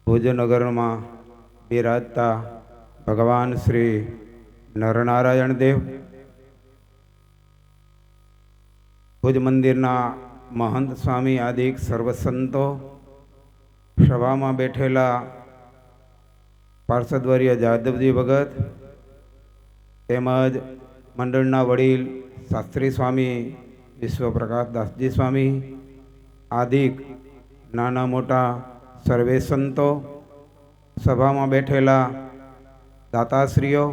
ભુજનગરમાં બિરાજતા ભગવાન શ્રી નરનારાયણ દેવ, ભુજ મંદિરના મહંત સ્વામી આદિક સર્વસંતો, સભામાં બેઠેલા પાર્ષદવર્ય જાદવજી ભગત તેમજ મંડળના વડીલ શાસ્ત્રી સ્વામી વિશ્વપ્રકાશ દાસજી સ્વામી આદિક નાના મોટા સર્વે સંતો, સભામાં બેઠેલા દાતાશ્રીઓ,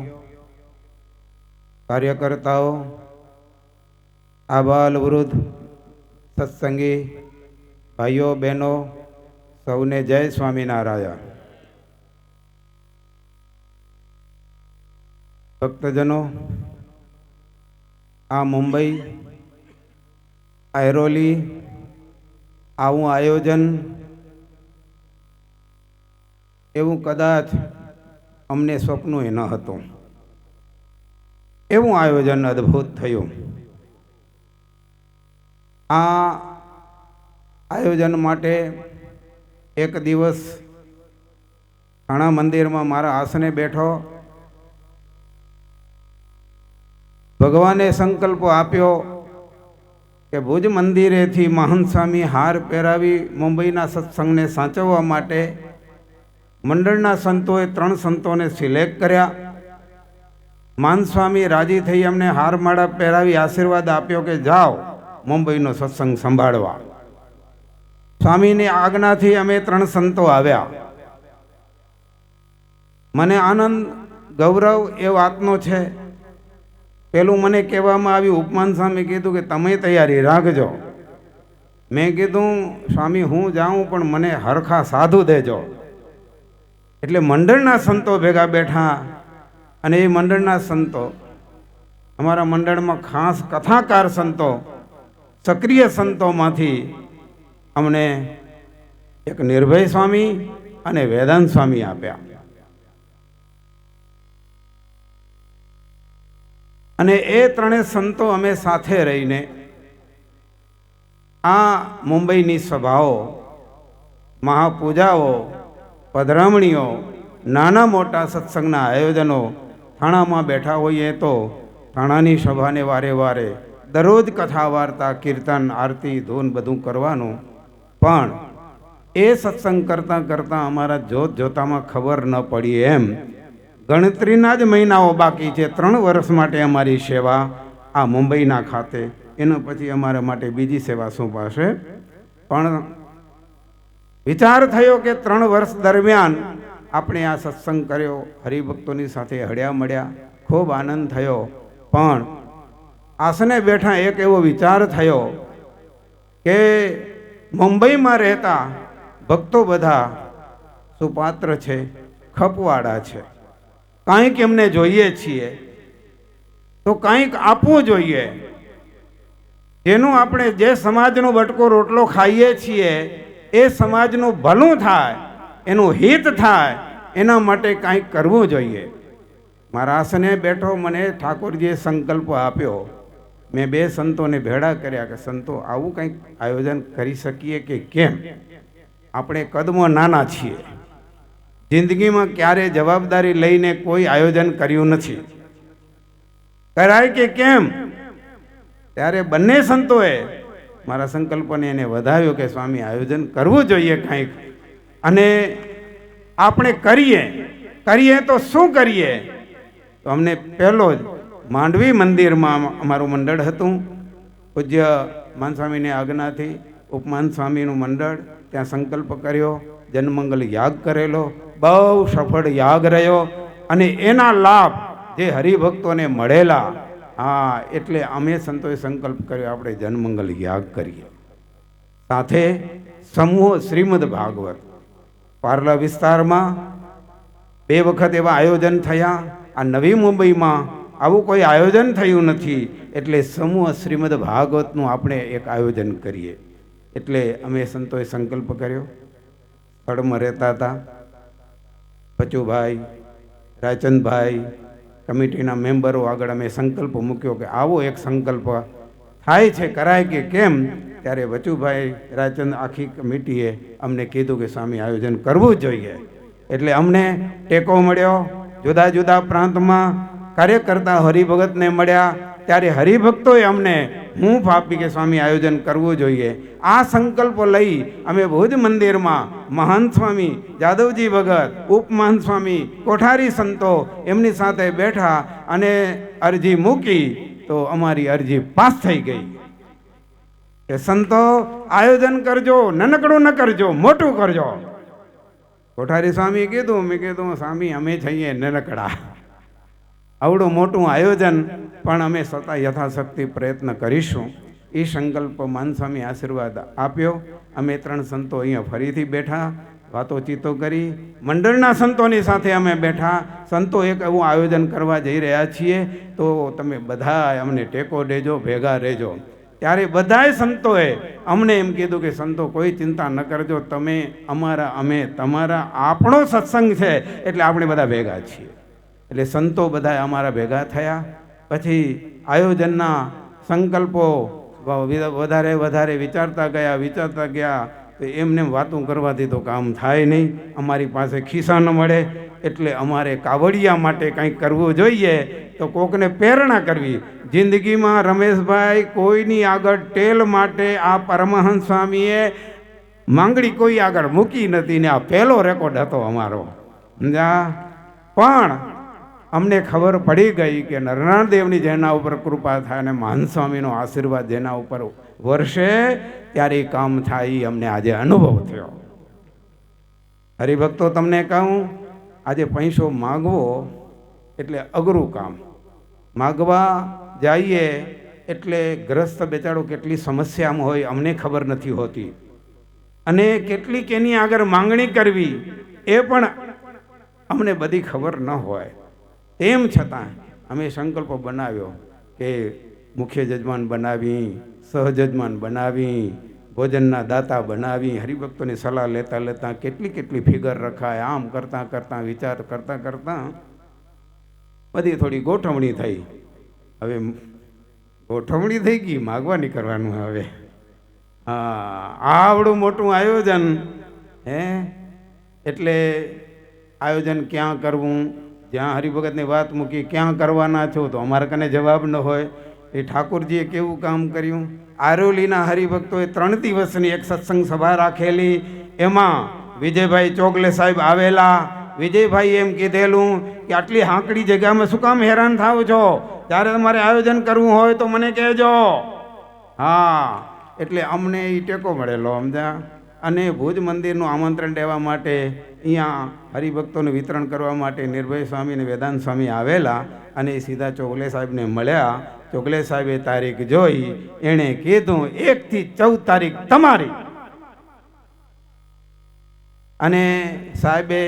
કાર્યકર્તાઓ, આબાલ વૃદ્ધ સત્સંગી ભાઈઓ બહેનો, સૌને જય સ્વામિનારાયણ. ભક્તજનો, આ મુંબઈ આયરોલી આવું આયોજન એવું કદાચ અમને સ્વપ્નોય ન હતું. એવું આયોજન અદ્ભુત થયું. આ આયોજન માટે એક દિવસ ઘણા મંદિરમાં મારા આસને બેઠો, ભગવાને સંકલ્પ આપ્યો કે ભુજ મંદિરેથી મહંત સ્વામી હાર પહેરાવી મુંબઈના સત્સંગને સાચવવા માટે મંડળના સંતોએ 3 સંતોને સિલેક્ટ કર્યા. મહંત સ્વામી રાજી થઈ એમને હાર માળા પહેરાવી આશીર્વાદ આપ્યો કે જાઓ મુંબઈનો સત્સંગ સંભાળવા. સ્વામીની આજ્ઞાથી અમે 3 સંતો આવ્યા. મને આનંદ ગૌરવ એ વાતનો છે. પેલું મને કહેવામાં આવ્યું, ઉપમાન સ્વામી કીધું કે તમે તૈયારી રાખજો. મેં કીધું સ્વામી હું જાઉં પણ મને હરખા સાધુ દેજો. એટલે મંડળના સંતો ભેગા બેઠા અને એ મંડળના સંતો, અમારા મંડળમાં ખાસ કથાકાર સંતો, સક્રિય સંતોમાંથી અમને એક નિર્ભય સ્વામી અને વેદાંત સ્વામી આપ્યા. અને એ 3 સંતો અમે સાથે રહીને આ મુંબઈની સભાઓ, મહાપૂજાઓ, પધરામણીઓ, નાના મોટા સત્સંગના આયોજનો થાણામાં બેઠા હોઈએ તો થાણાની સભાને વારે વારે દરરોજ કથા વાર્તા, કીર્તન, આરતી, ધૂન બધું કરવાનું. પણ એ સત્સંગ કરતાં કરતાં અમારા જોતામાં ખબર ન પડી એમ ગણતરીના જ મહિનાઓ બાકી છે. 3 વર્ષ માટે અમારી સેવા આ મુંબઈના ખાતે, એના પછી અમારા માટે બીજી સેવા સોંપાશે. પણ વિચાર થયો કે 3 વર્ષ દરમિયાન આપણે આ સત્સંગ કર્યો, હરિભક્તોની સાથે હળ્યા મળ્યા, ખૂબ આનંદ થયો. પણ આસને બેઠા એક એવો વિચાર થયો કે મુંબઈમાં રહેતા ભક્તો બધા સુપાત્ર છે, ખપવાળા છે, કાંઈક એમને જોઈએ છીએ તો કાંઈક આપવું જોઈએ. જેનું આપણે જે સમાજનો બટકો રોટલો ખાઈએ છીએ એ સમાજનું ભલું થાય, એનું હિત થાય, એના માટે કાંઈક કરવું જોઈએ. મારા આસને બેઠો મને ઠાકોરજીએ સંકલ્પ આપ્યો. મેં 2 સંતોને ભેળા કર્યા કે સંતો આવું કંઈક આયોજન કરી શકીએ કે કેમ? આપણે કદમાં નાના છીએ, જિંદગીમાં ક્યારે જવાબદારી લઈને કોઈ આયોજન કર્યું નથી, કરાય કે કેમ? ત્યારે બંને સંતોએ મારા સંકલ્પને એને વધાવ્યો કે સ્વામી આયોજન કરવું જોઈએ કંઈક. અને આપણે કરીએ તો શું કરીએ? તો અમને પહેલો જ માંડવી મંદિરમાં અમારું મંડળ હતું. પૂજ્ય માન સ્વામીની આજ્ઞાથી ઉપમાન સ્વામીનું મંડળ, ત્યાં સંકલ્પ કર્યો, જનમંગલ યાગ કરેલો, બહુ સફળ યાગ રહ્યો. અને એના લાભ જે હરિભક્તોને મળેલા, હા, એટલે અમે સંતોએ સંકલ્પ કર્યો આપણે જનમંગલ યાગ કરીએ. સાથે સમૂહ શ્રીમદ ભાગવત પાર્લા વિસ્તારમાં 2 વખત એવા આયોજન થયા. આ નવી મુંબઈમાં આવું કોઈ આયોજન થયું નથી. એટલે સમૂહ શ્રીમદ ભાગવતનું આપણે એક આયોજન કરીએ. એટલે અમે સંતોએ સંકલ્પ કર્યો. સ્થળમાં રહેતા હતા પચુભાઈ, રાયચંદભાઈ, કમિટીના મેમ્બરો આગળ અમે સંકલ્પ મૂક્યો કે આવો એક સંકલ્પ થાય છે, કરાય કે કેમ? ત્યારે વચુભાઈ રાજચંદ આખી કમિટીએ અમને કીધું કે સ્વામી આયોજન કરવું જ જોઈએ. એટલે અમને ટેકો મળ્યો. જુદા જુદા પ્રાંતમાં કાર્યકર્તા હરિભગતને મળ્યા ત્યારે હરિભક્તોએ અમને હૂંફ આપી કે સ્વામી આયોજન કરવું જોઈએ. આ સંકલ્પો લઈ અમે ભુજ મંદિરમાં મહંત સ્વામી જાદવજી ભગત, ઉપમહંત સ્વામી, કોઠારી સંતો એમની સાથે બેઠા અને અરજી મૂકી તો અમારી અરજી પાસ થઈ ગઈ કે સંતો આયોજન કરજો, નાનકડું ન કરજો, મોટું કરજો. કોઠારી સ્વામી કીધું, મેં કીધું સ્વામી અમે થઈએ નાનકડા, આવડું મોટું આયોજન પણ અમે છતાં યથાશક્તિ પ્રયત્ન કરીશું. એ સંકલ્પ માન સ્વામી આશીર્વાદ આપ્યો. અમે 3 સંતો અહીંયા ફરીથી બેઠા, વાતોચીતો કરી. મંડળના સંતોની સાથે અમે બેઠા. સંતો એક એવું આયોજન કરવા જઈ રહ્યા છીએ, તો તમે બધા અમને ટેકો દેજો, ભેગા રહેજો. ત્યારે બધાય સંતોએ અમને એમ કીધું કે સંતો કોઈ ચિંતા ન કરજો, તમે અમારા, અમે તમારા, આપણો સત્સંગ છે એટલે આપણે બધા ભેગા છીએ. એટલે સંતો બધા અમારા ભેગા થયા. પછી આયોજનના સંકલ્પો વધારે વિચારતા ગયા તો એમને વાતું કરવાથી તો કામ થાય નહીં. અમારી પાસે ખિસ્સા ન મળે એટલે અમારે કાવડિયા માટે કંઈક કરવું જોઈએ, તો કોકને પ્રેરણા કરવી. જિંદગીમાં રમેશભાઈ કોઈની આગળ ટેલ માટે આ પરમહંસ સ્વામીએ માંગણી કોઈ આગળ મૂકી નથી ને આ પહેલો રેકોર્ડ હતો અમારો. પણ અમને ખબર પડી ગઈ કે નરનાળદેવની જેના ઉપર કૃપા થાય અને મહંત સ્વામીનો આશીર્વાદ જેના ઉપર વર્ષે ત્યારે કામ થાય એ અમને આજે અનુભવ થયો. હરિભક્તો તમને કહું, આજે પૈસો માગવો એટલે અઘરું કામ. માગવા જઈએ એટલે ગ્રસ્ત બેચારો કેટલી સમસ્યામાં હોય અમને ખબર નથી હોતી, અને કેટલીક એની આગળ માંગણી કરવી એ પણ અમને બધી ખબર ન હોય. તેમ છતાં અમે સંકલ્પ બનાવ્યો કે મુખ્ય જજમાન બનાવી, સહજજમાન બનાવી, ભોજનના દાતા બનાવી, હરિભક્તોની સલાહ લેતા કેટલી ફિગર રખાય. આમ કરતાં વિચાર કરતાં બધી થોડી ગોઠવણી થઈ. હવે ગોઠવણી થઈ ગઈ, માગવાની કરવાનું. હવે આવડું મોટું આયોજન એટલે આયોજન ક્યાં કરવું, જ્યાં હરિભગતની વાત મૂકી ક્યાં કરવાના છો તો અમારા કને જવાબ ન હોય. એ ઠાકોરજીએ કેવું કામ કર્યું. આરોલીના હરિભક્તોએ 3 દિવસની એક સત્સંગ સભા રાખેલી. એમાં વિજયભાઈ ચોગલે સાહેબ આવેલા. વિજયભાઈ એમ કીધેલું કે આટલી હાંકડી જગ્યામાં શું કામ હેરાન થાવ છો, જ્યારે તમારે આયોજન કરવું હોય તો મને કહેજો. એટલે અમને એ ટેકો મળેલો સમજા. અને ભુજ મંદિરનું આમંત્રણ દેવા માટે અહીંયા હરિભક્તોનું વિતરણ કરવા માટે નિર્ભય સ્વામી અને વેદાંત સ્વામી આવેલા અને સીધા ચોગલે સાહેબને મળ્યા. ચોગલે સાહેબે તારીખ જોઈ, એણે કીધું 1 થી 14 તારીખ તમારી. અને સાહેબે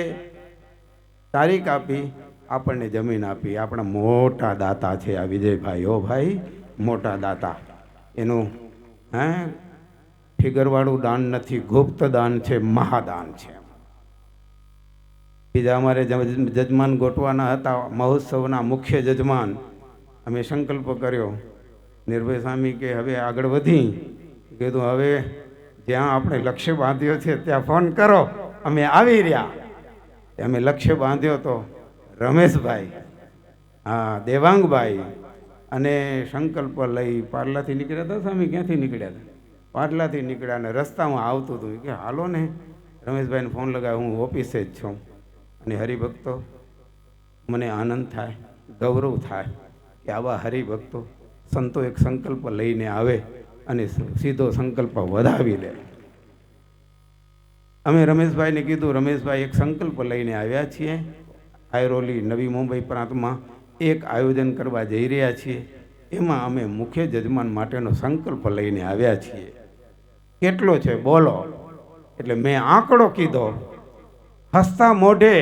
તારીખ આપી, આપણને જમીન આપી. આપણા મોટા દાતા છે આ વિજયભાઈ. ઓ ભાઈ, મોટા દાતા. એનું ફિગરવાળું દાન નથી, ગુપ્ત દાન છે, મહાદાન છે. બીજા અમારે જજમાન ગોઠવાના હતા, મહોત્સવના મુખ્ય જજમાન. અમે સંકલ્પ કર્યો, નિર્ભય સ્વામી કે હવે આગળ વધી. કીધું હવે જ્યાં આપણે લક્ષ્ય બાંધ્યો છે ત્યાં ફોન કરો, અમે આવી રહ્યા. અમે લક્ષ્ય બાંધ્યો તો રમેશભાઈ, દેવાંગભાઈ અને સંકલ્પ લઈ પાર્લાથી નીકળ્યા હતા. સ્વામી ક્યાંથી નીકળ્યા હતા? પાટલાથી નીકળ્યા અને રસ્તામાં આવતું હતું કે હાલો ને. રમેશભાઈને ફોન લગાવ્યો, હું ઓફિસે જ છું. અને હરિભક્તો, મને આનંદ થાય, ગૌરવ થાય કે આવા હરિભક્તો સંતો એક સંકલ્પ લઈને આવે અને સીધો સંકલ્પ વધાવી લે. અમે રમેશભાઈને કીધું, રમેશભાઈ એક સંકલ્પ લઈને આવ્યા છીએ. આયરોલી નવી મુંબઈ પ્રાંતમાં એક આયોજન કરવા જઈ રહ્યા છીએ. એમાં અમે મુખ્ય જજમાન માટેનો સંકલ્પ લઈને આવ્યા છીએ. કેટલો છે બોલો? એટલે મેં આંકડો કીધો. હસતા મોઢે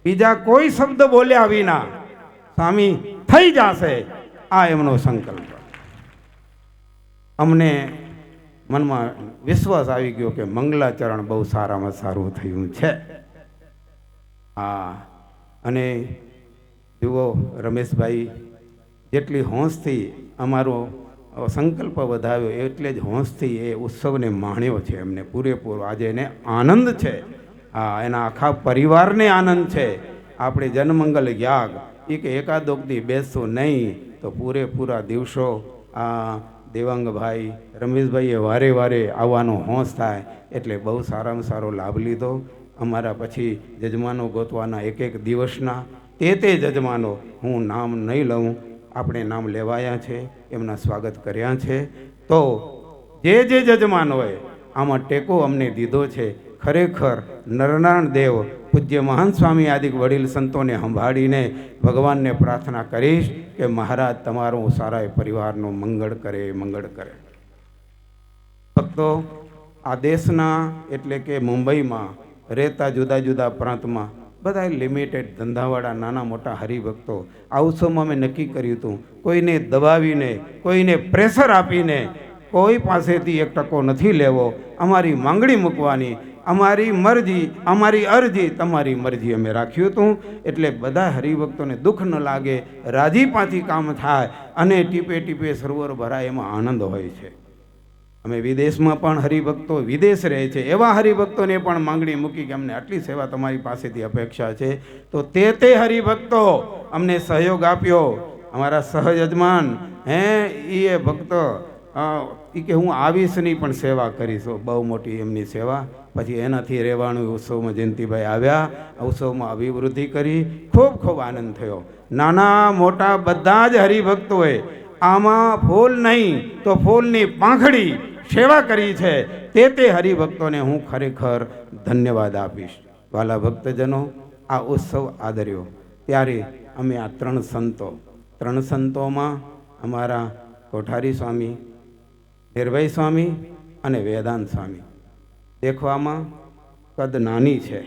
બીજા કોઈ શબ્દ બોલ્યા વિના સ્વામી થઈ જશે, આ એમનો સંકલ્પ. અમને મનમાં વિશ્વાસ આવી ગયો કે મંગલાચરણ બહુ સારામાં સારું થયું છે. અને જુઓ રમેશભાઈ જેટલી હોંશથી અમારું સંકલ્પ વધાવ્યો એટલે જ હોંશથી એ ઉત્સવને માણ્યો છે એમને પૂરેપૂરો. આજે એને આનંદ છે, એના આખા પરિવારને આનંદ છે. આપણે જનમંગલ યાગ એ કે એકાદોકથી બેસશું નહીં તો પૂરેપૂરા દિવસો આ દેવાંગભાઈ રમેશભાઈએ વારે વારે આવવાનો હોંશ થાય. એટલે બહુ સારામાં સારો લાભ લીધો. અમારા પછી જજમાનો ગોતવાના એક એક દિવસના તે જજમાનો હું નામ નહીં લઉં, આપણે નામ લેવાયા છે, એમના સ્વાગત કર્યા છે. તો જે જજમાનોએ આમાં ટેકો અમને દીધો છે, ખરેખર નરનારાયણ દેવ પૂજ્ય મહાન સ્વામી આદિક વડીલ સંતોને સંભાળીને ભગવાનને પ્રાર્થના કરીશ કે મહારાજ તમારું સારા પરિવારનું મંગળ કરે, મંગળ કરે. ભક્તો, આ દેશના એટલે કે મુંબઈમાં રહેતા જુદા જુદા પ્રાંતમાં બધા લિમિટેડ ધંધાવાળા નાના મોટા હરિભક્તો આ ઉત્સવમાં મેં નક્કી કર્યું હતું, કોઈને દબાવીને, કોઈને પ્રેશર આપીને કોઈ પાસેથી 1% નથી લેવો. અમારી માંગણી મૂકવાની, અમારી મરજી, અમારી અરજી, તમારી મરજી અમે રાખ્યું હતું. એટલે બધા હરિભક્તોને દુઃખ ન લાગે, રાજીપાથી કામ થાય અને ટીપે ટીપે સરોવર ભરાય એમાં આનંદ હોય છે. અમે વિદેશમાં પણ હરિભક્તો વિદેશ રહે છે એવા હરિભક્તોને પણ માંગણી મૂકી કે અમને આટલી સેવા તમારી પાસેથી અપેક્ષા છે. તો તે હરિભક્તો અમને સહયોગ આપ્યો. અમારા સહયજમાન એ ભક્તો એ કે હું આવીશ નહીં પણ સેવા કરીશ. બહુ મોટી એમની સેવા. પછી એનાથી રહેવાનું ઉત્સવમાં જયંતિભાઈ આવ્યા, ઉત્સવમાં અભિવૃદ્ધિ કરી, ખૂબ ખૂબ આનંદ થયો. નાના મોટા બધા જ હરિભક્તોએ આમાં ફૂલ નહીં તો ફૂલની પાંખડી સેવા કરી છે. તે હરિભક્તોને હું ખરેખર ધન્યવાદ આપીશ. વાલા ભક્તજનો, આ ઉત્સવ આદર્યો ત્યારે અમે આ ત્રણ સંતોમાં અમારા કોઠારી સ્વામી, નિર્ભય સ્વામી અને વેદાંત સ્વામી દેખવામાં કદ નાની છે,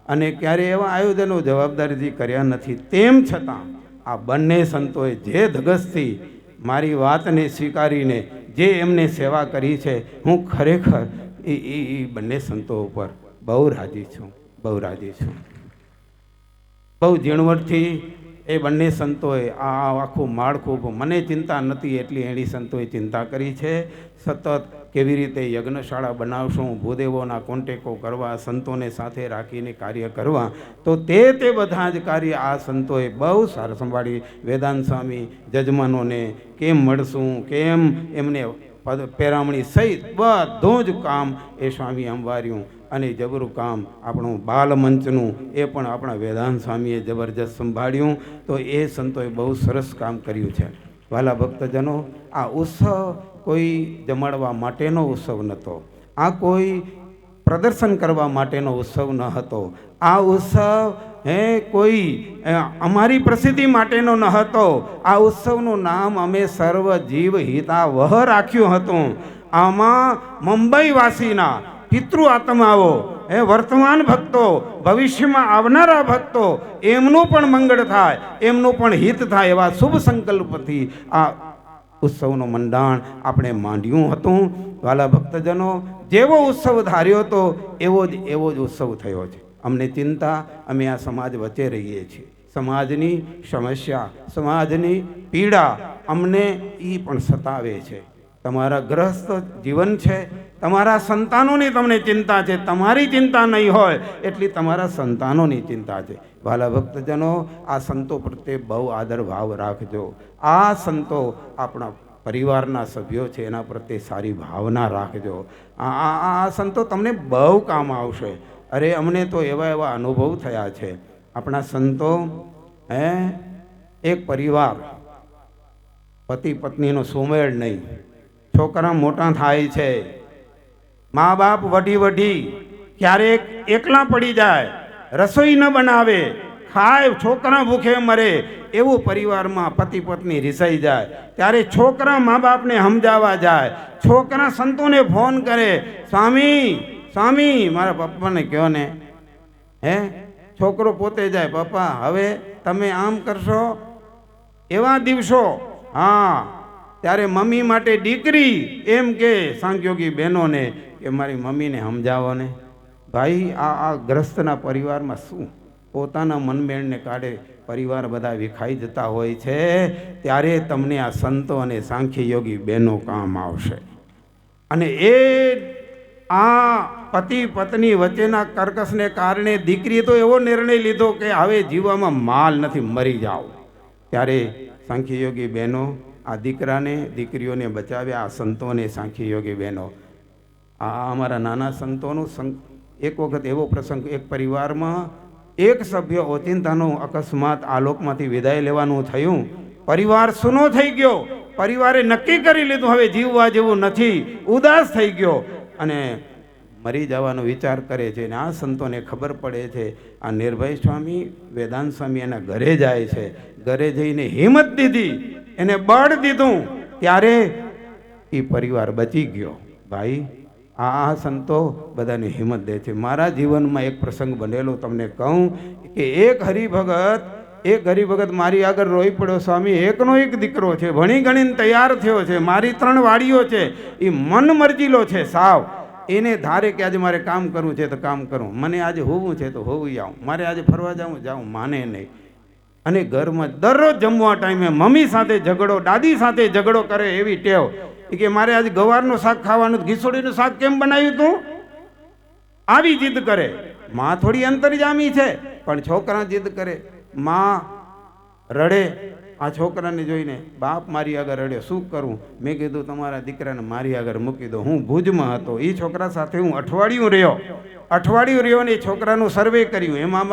અને ક્યારે એવા આયોજનો જવાબદારીથી કર્યા નથી. તેમ છતાં આ બંને સંતોએ જે ધગસથી મારી વાતને સ્વીકારીને જે એમને સેવા કરી છે, હું ખરેખર એ બંને સંતો ઉપર બહુ રાજી છું, બહુ રાજી છું. બહુ ઝીણવટથી એ બંને સંતોએ આ આખું માળખું, મને ચિંતા નથી એટલી એની સંતોએ ચિંતા કરી છે. સતત કેવી રીતે યજ્ઞશાળા બનાવશું, ભૂદેવોના કોન્ટેકો કરવા, સંતોને સાથે રાખીને કાર્ય કરવા. તો તે બધા જ કાર્ય આ સંતોએ બહુ સારું સંભાળી. વેદાંત સ્વામી જજમાનોને કેમ મળશું, કેમ એમને પેરામણી સહિત બધું જ કામ એ સ્વામી અંબાર્યું. અને જબરું કામ આપણું બાલમંચનું એ પણ આપણા વેદાંત સ્વામીએ જબરજસ્ત સંભાળ્યું. તો એ સંતોએ બહુ સરસ કામ કર્યું છે. વાલા ભક્તજનો, આ ઉત્સવ કોઈ જમાડવા માટેનો ઉત્સવ નહોતો, આ કોઈ પ્રદર્શન કરવા માટેનો ઉત્સવ ન હતો. આ ઉત્સવ કોઈ અમારી પ્રસિદ્ધિ માટેનો ન હતો. આ ઉત્સવનું નામ અમે સર્વ જીવ હિતાવહ રાખ્યું હતું. આમાં મુંબઈવાસીના પિતૃ આત્માઓ, વર્તમાન ભક્તો, ભવિષ્યમાં આવનારા ભક્તો, એમનું પણ મંગળ થાય, એમનું પણ હિત થાય એવા શુભ સંકલ્પથી આ ઉત્સવનું મંડાણ આપણે માંડ્યું હતું. વાલા ભક્તજનો, જેવો ઉત્સવ ધાર્યો હતો એવો જ ઉત્સવ થયો છે. અમને ચિંતા, અમે આ સમાજ વચ્ચે રહીએ છીએ. સમાજની સમસ્યા, સમાજની પીડા અમને એ પણ સતાવે છે. તમારા ગ્રસ્ત જીવન છે, તમારા સંતાનોની તમને ચિંતા છે. તમારી ચિંતા નહીં હોય એટલી તમારા સંતાનોની ચિંતા છે. વાલા ભક્તજનો, આ સંતો પ્રત્યે બહુ આદર ભાવ રાખજો. આ સંતો આપણા પરિવારના સભ્યો છે, એના પ્રત્યે સારી ભાવના રાખજો. આ સંતો તમને બહુ કામ આવશે. અરે અમને તો એવા અનુભવ થયા છે. આપણા સંતો એક પરિવાર, પતિ પત્નીનો સુમેળ નહીં, છોકરા મોટા થાય છે, મા બાપ વઢી ક્યારેક એકલા પડી જાય, રસોઈ ન બનાવે, ખાય, છોકરા ભૂખે મરે, એવું પરિવારમાં પતિ પત્ની રિસાઈ જાય. ત્યારે છોકરા મા બાપને સમજાવવા જાય, છોકરા સંતોને ફોન કરે, સ્વામી મારા પપ્પાને કહો ને. છોકરો પોતે જાય, પપ્પા હવે તમે આમ કરશો. એવા દિવસો. ત્યારે મમ્મી માટે દીકરી એમ કે સાંખ્યોગી બહેનોને કે મારી મમ્મીને સમજાવો ને. ભાઈ, આ ગ્રસ્તના પરિવારમાં શું પોતાના મનમેળને કાઢે પરિવાર બધા વિખાઈ જતા હોય છે, ત્યારે તમને આ સંતો અને સાંખ્ય યોગી બેનો કામ આવશે. અને એ આ પતિ પત્ની વચ્ચેના કર્કશને કારણે દીકરીએ તો એવો નિર્ણય લીધો કે હવે જીવવામાં માલ નથી, મરી જાઓ. ત્યારે સાંખ્ય યોગી બહેનો આ દીકરાને દીકરીઓને બચાવ્યા. આ સંતો અને સાંખ્ય યોગી બહેનો, આ અમારા નાના સંતોનું એક વખત એવો પ્રસંગ, એક પરિવારમાં એક સભ્ય ઓચિંતાનો અકસ્માત આ લોકમાંથી વિદાય લેવાનું થયું. પરિવાર સૂનો થઈ ગયો. પરિવારે નક્કી કરી લીધું હવે જીવવા જેવું નથી, ઉદાસ થઈ ગયો અને મરી જવાનો વિચાર કરે છે. અને આ સંતોને ખબર પડે છે. આ નિર્ભય સ્વામી, વેદાંત સ્વામી એના ઘરે જાય છે. ઘરે જઈને હિંમત દીધી, એને બળ દીધું, ત્યારે એ પરિવાર બચી ગયો. ભાઈ, આ સંતો બધાને હિંમત દે છે. મારા જીવનમાં એક પ્રસંગ બનેલો તમને કહું કે એક હરિભગત મારી આગળ રોઈ પડ્યો. સ્વામી, એકનો એક દીકરો છે, ભણી ગણીને તૈયાર થયો છે, મારી 3 વાડીઓ છે, એ મન મરજીલો છે સાવ. એને ધારે કે આજે મારે કામ કરવું છે તો કામ કરું, મને આજે હોવું છે તો હોવું આવું, મારે આજે ફરવા જાઉં, માને નહીં. અને ઘરમાં દરરોજ જમવા ટાઈમે મમ્મી સાથે ઝઘડો, દાદી સાથે ઝઘડો કરે એવી ટેવ. કે મારે આજે ગવારનું શાક ખાવાનું, ઘીસોડીનું શાક કેમ બનાવ્યું તું, આવી જીદ કરે. માં થોડી અંતર્જામી છે, પણ છોકરા જીદ કરે. માં રડે આ છોકરાને જોઈને, બાપ મારી આગળ રડ્યો, શું કરું? મેં કીધું તમારા દીકરાને મારી આગળ મૂકી દો. હું ભુજમાં હતો, એ છોકરા સાથે હું અઠવાડિયું રહ્યો ને એ છોકરાનું સર્વે કર્યું. એમાં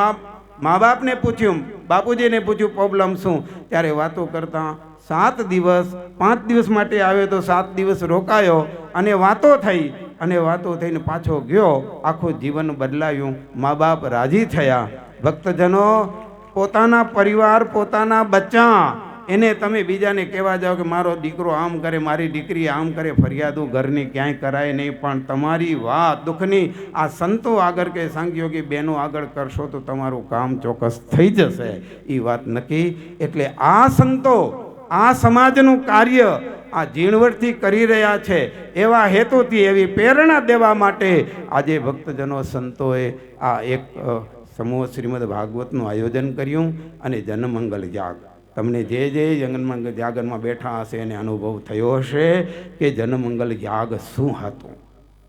મા બાપને પૂછ્યું, બાપુજીને પૂછ્યું પ્રોબ્લેમ શું? ત્યારે વાતો કરતા 7 દિવસ 5 દિવસ માટે આવ્યો તો 7 દિવસ રોકાયો અને વાતો થઈ, અને વાતો થઈને પાછો ગયો. આખું જીવન બદલાયું, મા બાપ રાજી થયા. ભક્તજનો, પોતાના પરિવાર, પોતાના બચ્ચા, એને તમે બીજાને કહેવા જાઓ કે મારો દીકરો આમ કરે, મારી દીકરી આમ કરે, ફરિયાદો ઘરની ક્યાંય કરાય નહીં. પણ તમારી વાત દુઃખની આ સંતો આગળ કે સાંખ્યોગી બહેનો આગળ કરશો તો તમારું કામ ચોક્કસ થઈ જશે. એ વાત નક્કી. એટલે આ સંતો આ સમાજનું કાર્ય આ ઝીણવટથી કરી રહ્યા છે. એવા હેતુથી, એવી પ્રેરણા દેવા માટે આજે ભક્તજનો સંતોએ આ એક સમૂહ શ્રીમદ ભાગવતનું આયોજન કર્યું. અને જનમંગલ જાગ, તમને જે જનમંગલ જાગરમાં બેઠા હશે એને અનુભવ થયો હશે કે જનમંગલ જાગ શું હતું.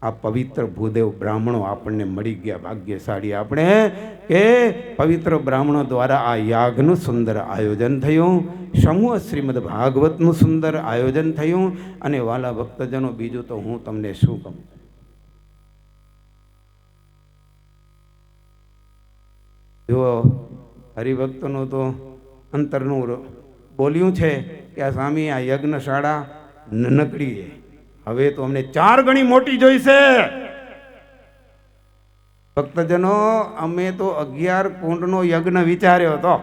આ પવિત્ર ભૂદેવ બ્રાહ્મણો આપણને મળી ગયા, ભાગ્યશાળી આપણે કે પવિત્ર બ્રાહ્મણો દ્વારા આ યાગનું સુંદર આયોજન થયું, સમૂહ શ્રીમદ ભાગવતનું સુંદર આયોજન થયું. અને વાલા ભક્તજનો, બીજું તો હું તમને શું કહું, જો હરિભક્તનું તો અંતરનું બોલ્યું છે કે આ સ્વામી આ યજ્ઞશાળા નનકડી છે, હવે તો અમને 4 ગણી મોટી જોઈશે. ભક્તજનો, અમે તો 11 કુંડનો યજ્ઞ વિચાર્યો હતો,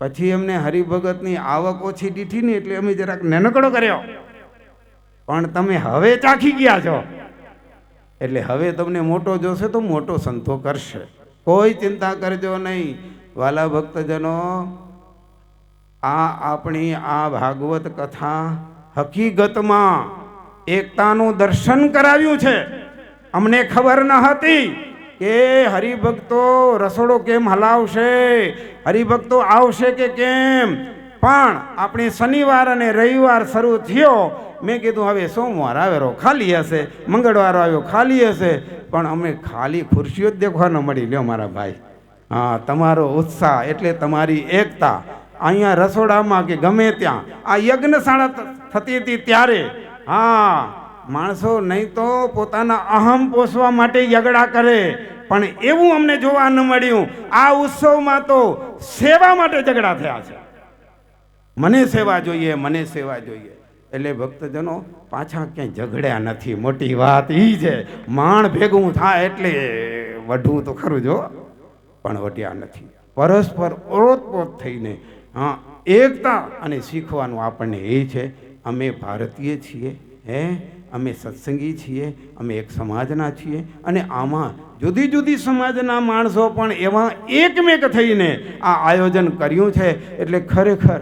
પછી અમને હરિભગતની આવક ઓછી દીઠી ને એટલે અમે જરાક નાનકડો કર્યો. પણ તમે હવે ચાખી ગયા છો, એટલે હવે તમને મોટો જોશે તો મોટો સંતો કરશે, કોઈ ચિંતા કરજો નહીં. વાલા ભક્તજનો, આ આપણી આ ભાગવત કથા હકીકતમાં એકતાનું દર્શન કરાવ્યું છે. અમને ખબર ન હતી કે હરિભક્તો રસોડો કેમ હલાવશે, હરિભક્તો આવશે કે કેમ. પણ આપણે શનિવાર અને રવિવાર શરૂ થયો, મેં કીધું હવે સોમવાર આવેલો ખાલી હશે, મંગળવાર આવ્યો ખાલી હશે, પણ અમને ખાલી ખુરશીઓ જ દેખવા ન મળી. લ્યો મારા ભાઈ, હા, તમારો ઉત્સાહ એટલે તમારી એકતા. અહીંયા રસોડામાં કે ગમે ત્યાં આ યજ્ઞશાળા થતી હતી ત્યારે, હા, માણસો નહીં તો પોતાના અહમ પોષવા માટે યગડા કરે, પણ એવું અમને જોવા ન મળ્યું. આ ઉત્સવમાં તો સેવા માટે ઝઘડા થયા છે. મને સેવા જોઈએ, મને સેવા જોઈએ. એટલે ભક્તજનો, પાછા ક્યાંય ઝઘડ્યા નથી. મોટી વાત એ છે, માણ ભેગું થાય એટલે વઢવું તો ખરું જો, પણ વટ્યા નથી. પરસ્પર ઓતપોત થઈને હા એકતા. અને શીખવાનું આપણને એ છે, અમે ભારતીય છીએ, અમે સત્સંગી છીએ, અમે એક સમાજના છીએ. અને આમાં જુદી જુદી સમાજના માણસો પણ એવા એકમેક થઈને આ આયોજન કર્યું છે. એટલે ખરેખર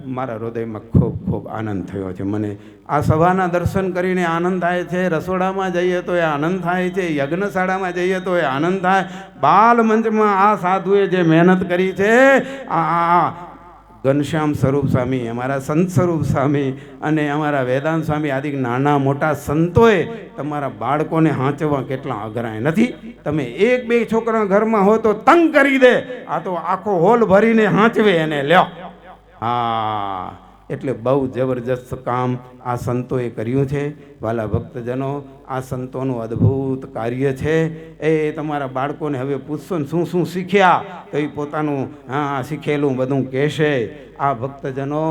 મારા હૃદયમાં ખૂબ ખૂબ આનંદ થયો છે. મને આ સભાના દર્શન કરીને આનંદ થાય છે, રસોડામાં જઈએ તો એ આનંદ થાય છે, યજ્ઞશાળામાં જઈએ તો એ આનંદ થાય. બાલ મંચમાં આ સાધુએ જે મહેનત કરી છે, આ ઘનશ્યામ સ્વરૂપ સ્વામી, અમારા સંત સ્વરૂપ સ્વામી અને અમારા વેદાંત સ્વામી આદિ નાના મોટા સંતોએ તમારા બાળકોને હાંચવા કેટલા અઘરાય નથી. તમે એક બે છોકરા ઘરમાં હો તો તંગ કરી દે, આ તો આખો હોલ ભરીને હાંચવે એને લ્યો. હા, એટલે બહુ જબરજસ્ત કામ આ સંતોએ કર્યું છે. વાલા ભક્તજનો, આ સંતોનું અદ્ભુત કાર્ય છે. એ તમારા બાળકોને હવે પૂછશો ને શું શું શીખ્યા, તો એ પોતાનું શીખેલું બધું કહેશે. આ ભક્તજનો,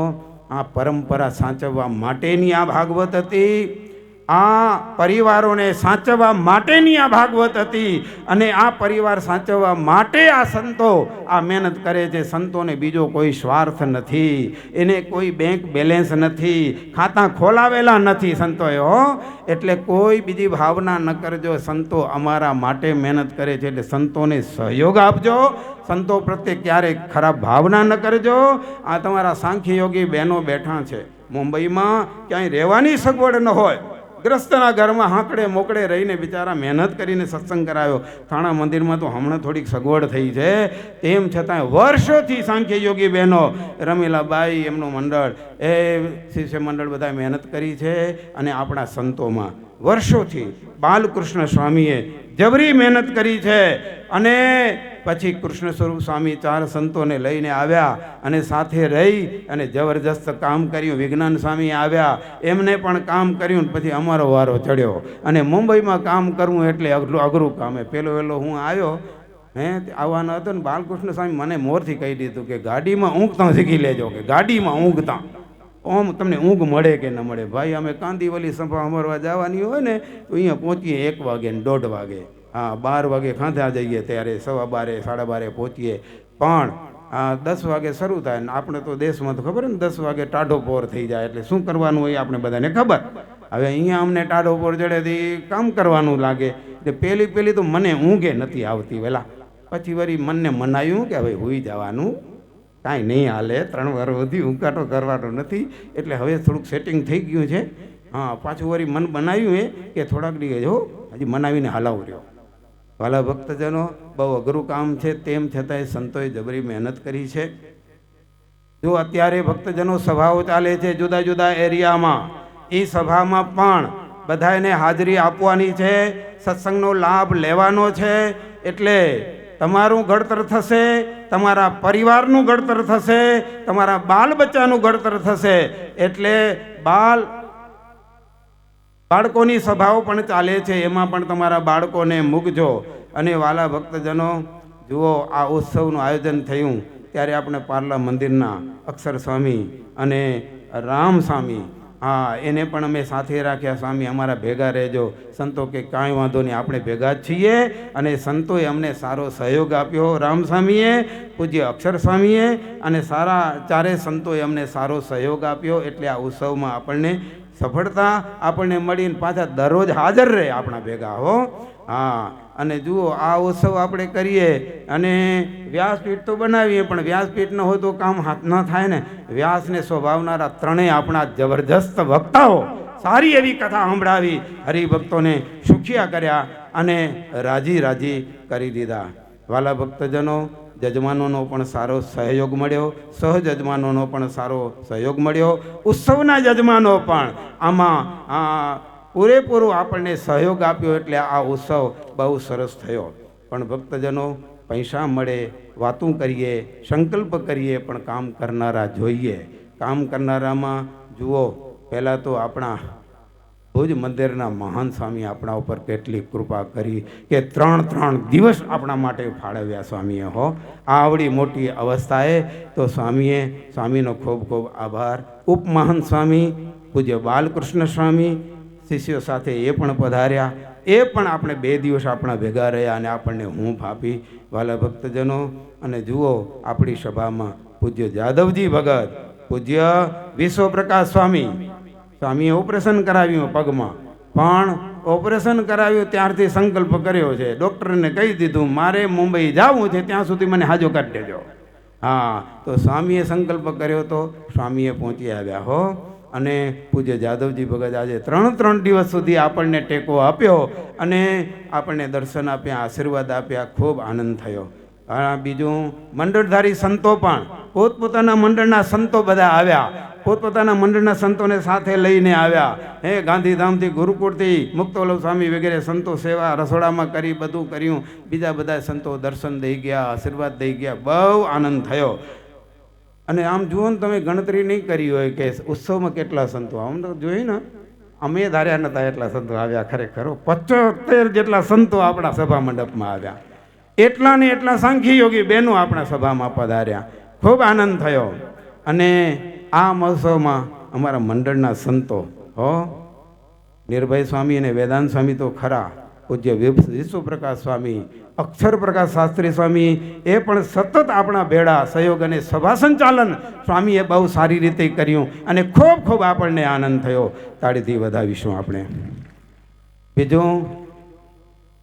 આ પરંપરા સાચવવા માટેની આ ભાગવત હતી. આ પરિવારોને સાચવવા માટેની આ ભાગવત હતી. અને આ પરિવાર સાચવવા માટે આ સંતો આ મહેનત કરે છે. સંતોને બીજો કોઈ સ્વાર્થ નથી, એને કોઈ બેંક બેલેન્સ નથી, ખાતા ખોલાવેલા નથી સંતોએ હો. એટલે કોઈ બીજી ભાવના ન કરજો. સંતો અમારા માટે મહેનત કરે છે, એટલે સંતોને સહયોગ આપજો. સંતો પ્રત્યે ક્યારેય ખરાબ ભાવના ન કરજો. આ તમારા સાંખ્ય યોગી બહેનો બેઠા છે મુંબઈમાં, ક્યાંય રહેવાની સગવડ ન હોય, ગ્રસ્તના ઘરમાં હાંકડે મોકળે રહીને બિચારા મહેનત કરીને સત્સંગ કરાવ્યો. થાણા મંદિરમાં તો હમણાં થોડીક સગવડ થઈ છે, તેમ છતાંય વર્ષોથી સાંખ્ય યોગી બહેનો, રમીલાબાઈ એમનું મંડળ, એ શિષ્ય મંડળ બધા મહેનત કરી છે. અને આપણા સંતોમાં વર્ષોથી બાલકૃષ્ણ સ્વામીએ જબરી મહેનત કરી છે. અને પછી કૃષ્ણ સ્વરૂપ સ્વામી 4 સંતોને લઈને આવ્યા અને સાથે રહી અને જબરજસ્ત કામ કર્યું. વિજ્ઞાન સ્વામી આવ્યા, એમને પણ કામ કર્યું. પછી અમારો વારો ચડ્યો. અને મુંબઈમાં કામ કરવું એટલે અઘરું કામ. પેલો હું આવ્યો, આવવાનો હતો ને, બાલકૃષ્ણ સ્વામી મને મોરથી કહી દીધું કે ગાડીમાં ઊંઘતા શીખી લેજો, કે ગાડીમાં ઊંઘતા ઓમ તમને ઊંઘ મળે કે ન મળે. ભાઈ, અમે કાંદીવલી સભા અમરવા જવાની હોય ને તો અહીંયા પહોંચીએ 1 વાગે ને 1:30 વાગે. હા, 12 વાગે ખાંધા જઈએ ત્યારે 12:15 12:30 પહોંચીએ. પણ 10 વાગે શરૂ થાય ને આપણે તો દેશમાં તો ખબર ને 10 વાગે ટાઢો પોર થઈ જાય. એટલે શું કરવાનું હોય આપણે બધાને ખબર. હવે અહીંયા અમને ટાઢો પોર ચડેથી કામ કરવાનું લાગે. એટલે પહેલી તો મને ઊંઘે નથી આવતી વહેલા. પછી વળી મનને મનાયું કે હવે હોઈ જવાનું, કાંઈ નહીં હાલે, 3 વાર સુધી ઉકાટો કરવાનો નથી. એટલે હવે થોડુંક સેટિંગ થઈ ગયું છે. હા, પાછું વળી મન બનાવ્યું કે થોડાક દિવસ હજી મનાવીને હલાવું રહ્યો. વાલા ભક્તજનો, બહુ અઘરું કામ છે, તેમ છતાંય સંતોએ જબરી મહેનત કરી છે. જો અત્યારે ભક્તજનો સભાઓ ચાલે છે જુદા જુદા એરિયામાં, એ સભામાં પણ બધાને હાજરી આપવાની છે, સત્સંગનો લાભ લેવાનો છે. એટલે તમારું ઘડતર થશે, તમારા પરિવારનું ઘડતર થશે, તમારા બાલ બચ્ચાનું ઘડતર થશે. એટલે બાળકોની સભાઓ પણ ચાલે છે, એમાં પણ તમારા બાળકોને મૂકજો. અને વાલા ભક્તજનો, જુઓ આ ઉત્સવનું આયોજન થયું ત્યારે આપણે પાર્લા મંદિરના અક્ષર સ્વામી અને રામ સ્વામી, હા, એને પણ અમે સાથે રાખ્યા. સ્વામી અમારા ભેગા રહેજો. સંતો કે કાંઈ વાંધો નહીં, આપણે ભેગા જ છીએ. અને સંતોએ અમને સારો સહયોગ આપ્યો. રામ સ્વામીએ, પૂજ્ય અક્ષર સ્વામીએ અને સારા 4 સંતોએ અમને સારો સહયોગ આપ્યો. એટલે આ ઉત્સવમાં આપણને સફળતા આપણને મળીને પાછા દરરોજ હાજર રહે આપણા ભેગા હો. હા, અને જુઓ આ ઉત્સવ આપણે કરીએ અને વ્યાસપીઠ તો બનાવીએ, પણ વ્યાસપીઠ ન હોય તો કામ હાથ ન થાય ને. વ્યાસને સ્વભાવનારા 3 આપણા જબરજસ્ત વક્તાઓ સારી એવી કથા સંભળાવી, હરિભક્તોને સુખિયા કર્યા અને રાજી કરી દીધા. વાલા ભક્તજનો, જજમાનોનો પણ સારો સહયોગ મળ્યો, સહજજમાનોનો પણ સારો સહયોગ મળ્યો. ઉત્સવના જજમાનો પણ આમાં પૂરેપૂરો આપણને સહયોગ આપ્યો. એટલે આ ઉત્સવ બહુ સરસ થયો. પણ ભક્તજનો, પૈસા મળે, વાતું કરીએ, સંકલ્પ કરીએ, પણ કામ કરનારા જોઈએ. કામ કરનારામાં જુઓ, પહેલાં તો આપણા ભુજ મંદિરના મહાન સ્વામી આપણા ઉપર કેટલી કૃપા કરી કે 3 દિવસ આપણા માટે ફાળવ્યા સ્વામીએ હો. આવડી મોટી અવસ્થાએ તો સ્વામીનો ખૂબ ખૂબ આભાર. ઉપમહાન સ્વામી પૂજ્ય બાલકૃષ્ણ સ્વામી શિષ્યો સાથે એ પણ પધાર્યા. એ પણ આપણે 2 દિવસ આપણા ભેગા રહ્યા અને આપણને હૂંફ આપી. વાલા ભક્તજનો, અને જુઓ આપણી સભામાં પૂજ્ય જાદવજી ભગત, પૂજ્ય વિશ્વપ્રકાશ સ્વામીએ ઓપરેશન કરાવ્યું પગમાં, પણ ઓપરેશન કરાવ્યું ત્યારથી સંકલ્પ કર્યો છે. ડૉક્ટરને કહી દીધું મારે મુંબઈ જવું છે, ત્યાં સુધી મને હાજો કાઢી દેજો. હા, તો સ્વામીએ સંકલ્પ કર્યો તો સ્વામીએ પહોંચી આવ્યા હો. અને પૂજ્ય જાદવજી ભગત આજે 3 દિવસ સુધી આપણને ટેકો આપ્યો અને આપણને દર્શન આપ્યા, આશીર્વાદ આપ્યા. ખૂબ આનંદ થયો. બીજું મંડળધારી સંતો પણ પોતપોતાના મંડળના સંતો બધા આવ્યા, પોતપોતાના મંડળના સંતોને સાથે લઈને આવ્યા. ગાંધીધામથી, ગુરુકુળથી મુક્તવલ્લભ સ્વામી વગેરે સંતો સેવા રસોડામાં કરી, બધું કર્યું. બીજા બધા સંતો દર્શન દઈ ગયા, આશીર્વાદ દઈ ગયા. બહુ આનંદ થયો. અને આમ જુઓ ને તમે, ગણતરી નહીં કરી હોય કે ઉત્સવમાં કેટલા સંતો, આમ તો જોઈ ને, અમે ધાર્યા નતા એટલા સંતો આવ્યા. ખરેખર 75 જેટલા સંતો આપણા સભા મંડપમાં આવ્યા. એટલા ને એટલા સાંખ્ય યોગી બહેનો આપણા સભામાં પધાર્યા. ખૂબ આનંદ થયો. અને આ મહોત્સવમાં અમારા મંડળના સંતો નિર્ભય સ્વામી અને વેદાંત સ્વામી તો ખરા, પૂજ્ય વિશ્વપ્રકાશ સ્વામી, અક્ષર પ્રકાશ શાસ્ત્રી સ્વામી એ પણ સતત આપણા ભેળા સહયોગ અને સભા સંચાલન સ્વામીએ બહુ સારી રીતે કર્યું અને ખૂબ ખૂબ આપણને આનંદ થયો. તાળીથી વધાવીશું આપણે. બીજું,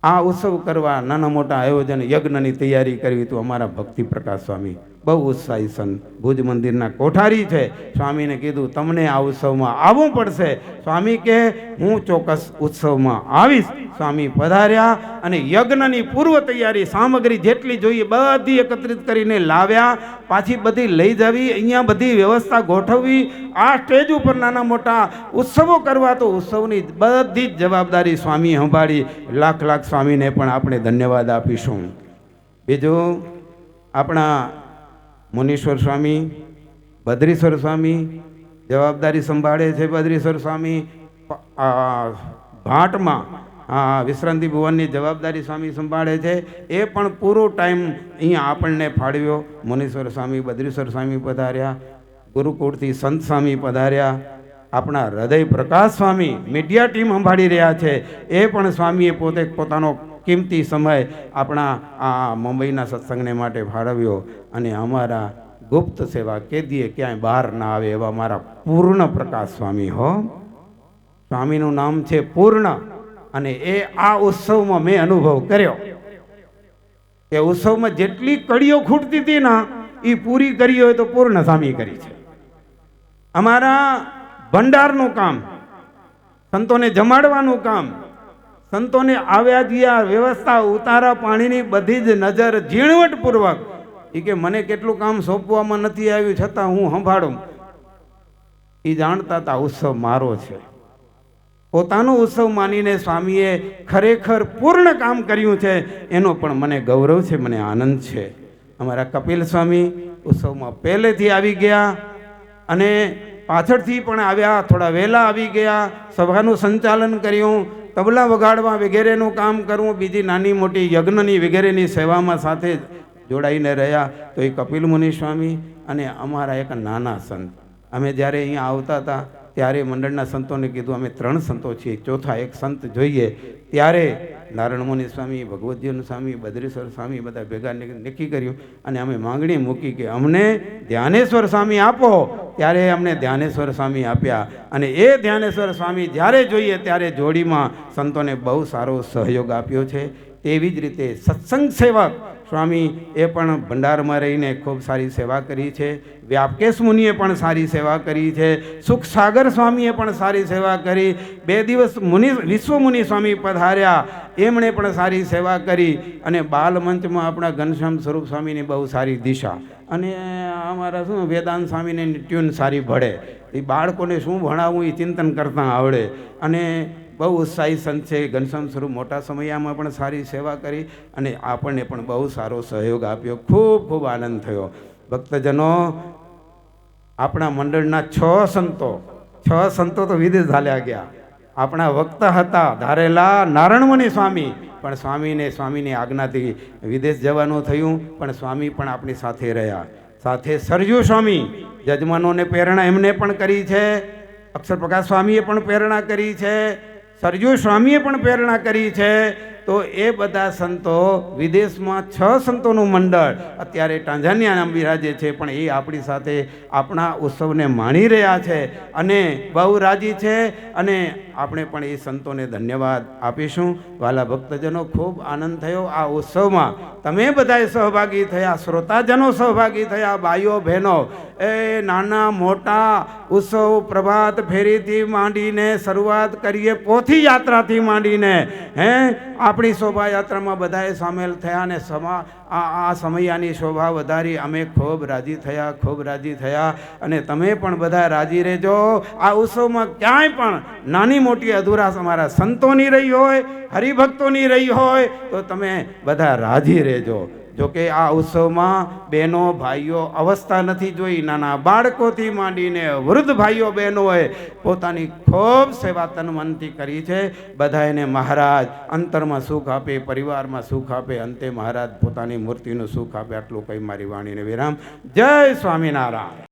આ ઉત્સવ કરવા નાના મોટા આયોજન યજ્ઞની તૈયારી કરવી તો અમારા ભક્તિ પ્રકાશ સ્વામી બહુ ઉત્સાહી સંત, ભુજ મંદિરના કોઠારી છે. સ્વામીને કીધું તમને આ ઉત્સવમાં આવવું પડશે. સ્વામી કે હું ચોક્કસ ઉત્સવમાં આવીશ. સ્વામી પધાર્યા અને યજ્ઞની પૂર્વ તૈયારી સામગ્રી જેટલી જોઈએ બધી એકત્રિત કરીને લાવ્યા. પાછી બધી લઈ જવી, અહીંયા બધી વ્યવસ્થા ગોઠવવી. આ સ્ટેજ ઉપર નાના મોટા ઉત્સવો કરવા તો ઉત્સવની બધી જ જવાબદારી સ્વામી સંભાળી. લાખ લાખ સ્વામીને પણ આપણે ધન્યવાદ આપીશું. બીજું, આપણા મુનીશ્વર સ્વામી, બદ્રીશ્વર સ્વામી જવાબદારી સંભાળે છે. બદ્રીશ્વર સ્વામી ભાટમાં વિશ્રાંતિ ભુવનની જવાબદારી સ્વામી સંભાળે છે. એ પણ પૂરો ટાઈમ અહીંયા આપણને ફાળવ્યો. મુનીશ્વર સ્વામી, બદ્રીશ્વર સ્વામી પધાર્યા. ગુરુકુળથી સંત સ્વામી પધાર્યા. આપણા હૃદય પ્રકાશ સ્વામી મીડિયા ટીમ સંભાળી રહ્યા છે. એ પણ સ્વામીએ પોતે પોતાનો કિંમતી સમય આપણા આ મુંબઈના સત્સંગને માટે ફાળવ્યો. અને અમારા ગુપ્ત સેવા કેદીએ ક્યાંય બહાર ના આવે એવા મારા પૂર્ણ પ્રકાશ સ્વામી સ્વામીનું નામ છે પૂર્ણ. અને એ આ ઉત્સવમાં મેં અનુભવ કર્યો કે ઉત્સવમાં જેટલી કડીઓ ખૂટતી હતી ને એ પૂરી કરી હોય તો પૂર્ણ સ્વામી કરી છે. અમારા ભંડારનું કામ, સંતોને જમાડવાનું કામ, સંતોને આવ્યા ગયા વ્યવસ્થા, ઉતારા પાણીની બધી જ નજર ઝીણવટપૂર્વક. એ કે મને કેટલું કામ સોંપવામાં નથી આવ્યું છતાં હું સંભાળું. એ જાણતા હતા ઉત્સવ મારો છે. પોતાનો ઉત્સવ માનીને સ્વામીએ ખરેખર પૂર્ણ કામ કર્યું છે. એનો પણ મને ગૌરવ છે, મને આનંદ છે. અમારા કપિલ સ્વામી ઉત્સવમાં પહેલેથી આવી ગયા અને પાછળથી પણ આવ્યા, થોડા વહેલા આવી ગયા. સભાનું સંચાલન કર્યું, તબલા વગાડવા વગેરેનું કામ કરવું, બીજી નાની મોટી યજ્ઞની વગેરેની સેવામાં સાથે જોડાઈને રહ્યા. તો એ કપિલ મુનિ સ્વામી અને અમારા એક નાના સંત, અમે જ્યારે અહીંયા આવતા હતા ત્યારે મંડળના સંતોને કીધું અમે 3 સંતો છીએ, ચોથા એક સંત જોઈએ. ત્યારે નારાયણ મુનિ સ્વામી, ભગવદજીવન સ્વામી, બદ્રીશ્વર સ્વામી બધા ભેગા નક્કી કર્યું અને અમે માંગણી મૂકી કે અમને ધ્યાનેશ્વર સ્વામી આપો. ત્યારે અમને ધ્યાનેશ્વર સ્વામી આપ્યા. અને એ ધ્યાનેશ્વર સ્વામી જ્યારે જોઈએ ત્યારે જોડીમાં સંતોને બહુ સારો સહયોગ આપ્યો છે. તેવી જ રીતે સત્સંગ સેવક સ્વામી એ પણ ભંડારમાં રહીને ખૂબ સારી સેવા કરી છે. વ્યાપકેશ મુનિએ પણ સારી સેવા કરી છે. સુખસાગર સ્વામીએ પણ સારી સેવા કરી. 2 દિવસ વિશ્વ મુનિ સ્વામી પધાર્યા, એમણે પણ સારી સેવા કરી. અને બાલમંચમાં આપણા ઘનશ્યામ સ્વરૂપ સ્વામીની બહુ સારી દિશા. અને અમારા શું વેદાંત સ્વામીની ટ્યુન સારી ભળે. એ બાળકોને શું ભણાવવું એ ચિંતન કરતાં આવડે. અને બહુ ઉત્સાહી સંત છે. ઘનશ્યામ સ્વરૂપ મોટા સમયમાં પણ સારી સેવા કરી અને આપણને પણ બહુ સારો સહયોગ આપ્યો. ખૂબ ખૂબ આનંદ થયો. ભક્તજનો, આપણા મંડળના 6 સંતો તો વિદેશ ચાલ્યા ગયા. આપણા વક્તા હતા ધારેલા નારાયણ મુનિ સ્વામી, પણ સ્વામીની આજ્ઞાથી વિદેશ જવાનું થયું, પણ સ્વામી પણ આપણી સાથે રહ્યા. સાથે સરજુ સ્વામી યજમાનોને પ્રેરણા એમને પણ કરી છે. અક્ષર પ્રકાશ સ્વામીએ પણ પ્રેરણા કરી છે. સરજુ સ્વામીએ પણ પ્રેરણા કરી છે. તો એ બધા સંતો, વિદેશમાં 6 સંતોનું મંડળ અત્યારે ટાંઝાનિયામાં બિરાજે છે, પણ એ આપણી સાથે આપણા ઉત્સવને માણી રહ્યા છે અને બહુ રાજી છે. અને આપણે પણ એ સંતોને ધન્યવાદ આપીશું. વાલા ભક્તજનો, ખૂબ આનંદ થયો આ ઉત્સવમાં. તમે બધાએ સહભાગી થયા, શ્રોતાજનો સહભાગી થયા, ભાઈઓ બહેનો, એ નાના મોટા ઉત્સવ પ્રભાત ફેરીથી માંડીને શરૂઆત કરીએ, પોથી યાત્રાથી માંડીને આપણી શોભાયાત્રામાં બધાએ સામેલ થયા અને આ સમયાની શોભા વધારી. અમે ખૂબ રાજી થયા, ખૂબ રાજી થયા અને તમે પણ બધા રાજી રહેજો. આ ઉત્સવમાં ક્યાંય પણ નાની મોટી અધૂરાશ અમારા સંતોની રહી હોય, હરિભક્તોની રહી હોય તો તમે બધા રાજી રહેજો. જોકે આ ઉત્સવમાં બહેનો ભાઈઓ અવસ્થા નથી જોઈ, નાના બાળકોથી માંડીને વૃદ્ધ ભાઈઓ બહેનોએ પોતાની ખૂબ સેવા તન મનથી કરી છે. બધાને મહારાજ અંતરમાં સુખ આપે, પરિવારમાં સુખ આપે, અંતે મહારાજ પોતાની મૂર્તિનું સુખ આપે. આટલું કહી મારી વાણીને વિરામ. જય સ્વામિનારાયણ.